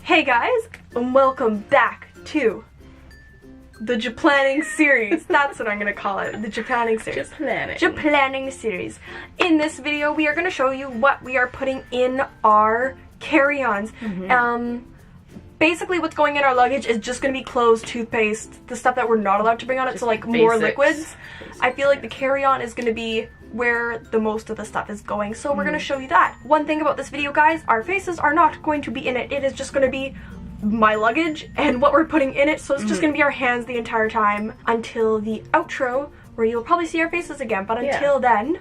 Hey guys, and welcome back to the Japlanning series. That's what I'm gonna call it, the Japlanning series. Japlanning series. In this video, we are gonna show you what we are putting in our carry-ons. Basically what's going in our luggage is just gonna be clothes, toothpaste, the stuff that we're not allowed to bring on it, just so like more liquids. I feel like the carry-on is gonna be where the most of the stuff is going, so we're gonna show you that. One thing about this video, guys, our faces are not going to be in it. It is just gonna be my luggage and what we're putting in it, so it's just gonna be our hands the entire time until the outro, where you'll probably see our faces again, but until then,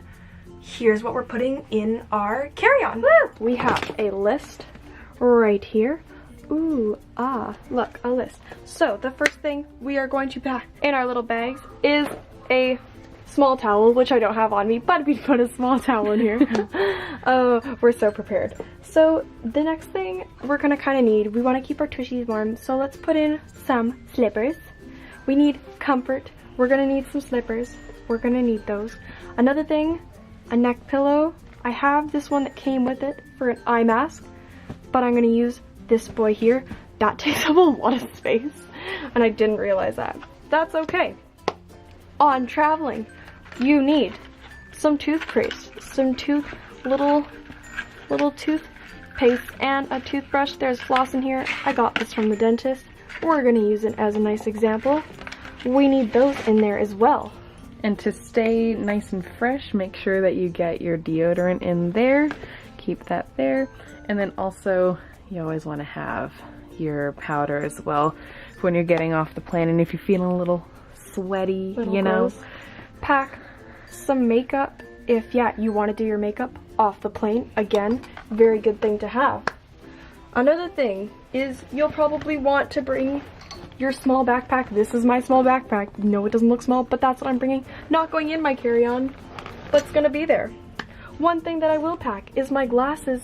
here's what we're putting in our carry-on. We have a list right here. Ooh, look, a list. So the first thing we are going to pack in our little bags is a small towel, which I don't have on me, but we put a small towel in here. Oh, we're so prepared. So the next thing we're gonna kind of need, we want to keep our tushies warm, so let's put in some slippers. We need comfort. We're gonna need some slippers. We're gonna need those. Another thing, a neck pillow. I have this one that came with it for an eye mask, but I'm gonna use this boy here. That takes up a lot of space, and I didn't realize that. That's okay. On traveling, you need some toothpaste, some little toothpaste, and a toothbrush. There's floss in here. I got this from the dentist. We're gonna use it as a nice example. We need those in there as well. And to stay nice and fresh, make sure that you get your deodorant in there. Keep that there. And then also, you always want to have your powder as well when you're getting off the plane, and if you're feeling a little sweaty, you know. Pack some makeup if you want to do your makeup off the plane. Again, very good thing to have. Another thing is you'll probably want to bring your small backpack. This is my small backpack. No, it doesn't look small, but that's what I'm bringing. Not going in my carry-on, but it's gonna be there. One thing that I will pack is my glasses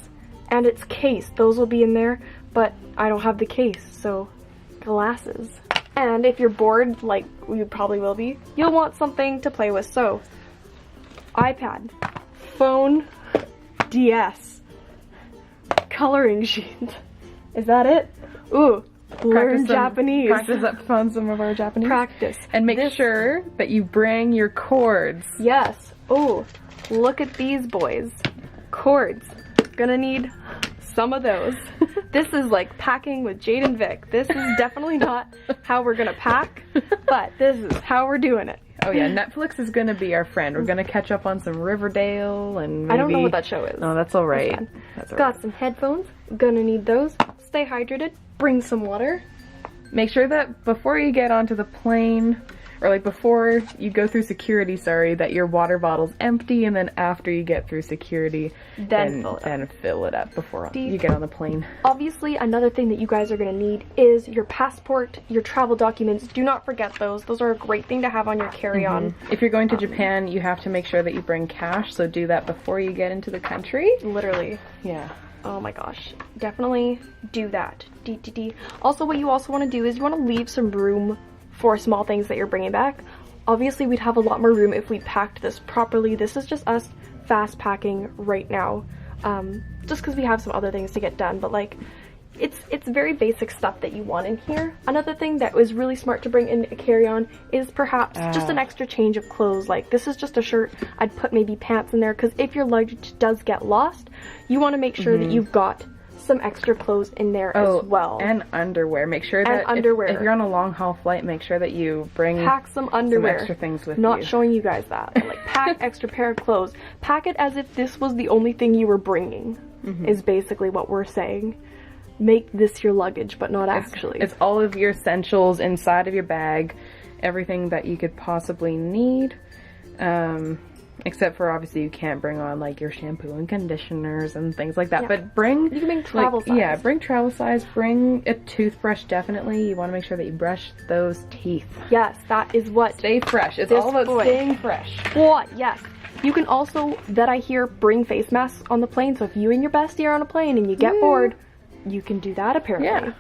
and its case. Those will be in there, but I don't have the case, so glasses. And if you're bored, like you probably will be, you'll want something to play with. So, iPad, phone, DS, coloring sheet. Is that it? Ooh, learn Japanese. Practice up on some of our Japanese. Practice. And make sure that you bring your cords. Yes. Ooh, look at these boys. Cords. Gonna need some of those. This is like packing with Jade and Vic. This is definitely not how we're gonna pack, but this is how we're doing it. Oh yeah, Netflix is gonna be our friend. We're gonna catch up on some Riverdale and maybe... I don't know what that show is. No, that's alright. Got some headphones. Gonna need those. Stay hydrated. Bring some water. Make sure that before you get onto the plane, or like before you go through security, that your water bottle's empty, and then after you get through security, then fill it up before you get on the plane. Obviously, another thing that you guys are gonna need is your passport, your travel documents. Do not forget those. Those are a great thing to have on your carry-on. If you're going to Japan, you have to make sure that you bring cash, so do that before you get into the country. Literally. Yeah. Oh my gosh. Definitely do that. Also, what you also want to do is you want to leave some room for small things that you're bringing back. Obviously, we'd have a lot more room if we packed this properly. This is just us fast packing right now, just because we have some other things to get done, but like it's very basic stuff that you want in here. Another thing that was really smart to bring in a carry-on is perhaps just an extra change of clothes. Like, this is just a shirt. I'd put maybe pants in there, because if your luggage does get lost, you want to make sure that you've got some extra clothes in there as well. And underwear. Make sure that if you're on a long haul flight, make sure that you pack some underwear. Some extra things with you. Not showing you guys that. But like, pack extra pair of clothes. Pack it as if this was the only thing you were bringing, is basically what we're saying. Make this your luggage, but not actually. It's all of your essentials inside of your bag. Everything that you could possibly need. Except for, obviously, you can't bring on like your shampoo and conditioners and things like that. Yeah. But you can bring travel size. Yeah, bring travel size. Bring a toothbrush, definitely. You want to make sure that you brush those teeth. Yes, that is what. Stay fresh. It's all about staying fresh. What? Yes. You can also, that I hear, bring face masks on the plane. So if you and your bestie are on a plane and you get bored, you can do that apparently. Yeah.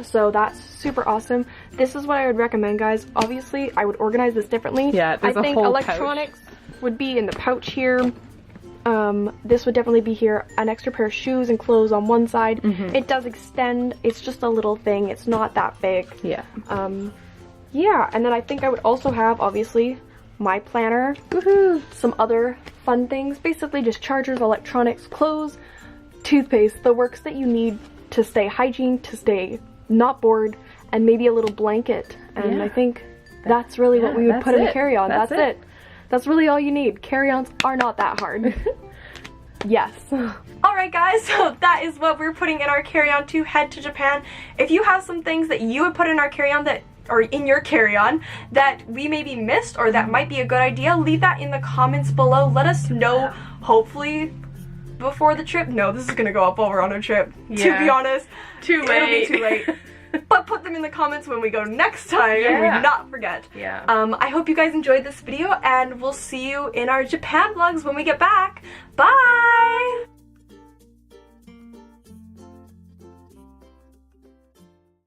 So that's super awesome. This is what I would recommend, guys. Obviously, I would organize this differently. Yeah, there's I think a whole electronics would be in the pouch here. This would definitely be here. An extra pair of shoes and clothes on one side. It does extend. It's just a little thing. It's not that big. Yeah. Yeah, and then I think I would also have, obviously, my planner. Woohoo! Some other fun things. Basically just chargers, electronics, clothes, toothpaste, the works that you need to stay hygiene, to stay not bored, and maybe a little blanket. And I think that's really what we would put in a carry-on. That's it. That's really all you need. Carry-ons are not that hard. Yes. Alright guys, so that is what we're putting in our carry-on to head to Japan. If you have some things that you would put in our carry-on or in your carry-on that we maybe missed or that might be a good idea, leave that in the comments below. Let us know, hopefully before the trip. No, this is gonna go up while we're on a trip, to be honest. Too late. It'll be too late. But put them in the comments when we go next time and we not forget. I hope you guys enjoyed this video, and we'll see you in our Japan vlogs when we get back. Bye!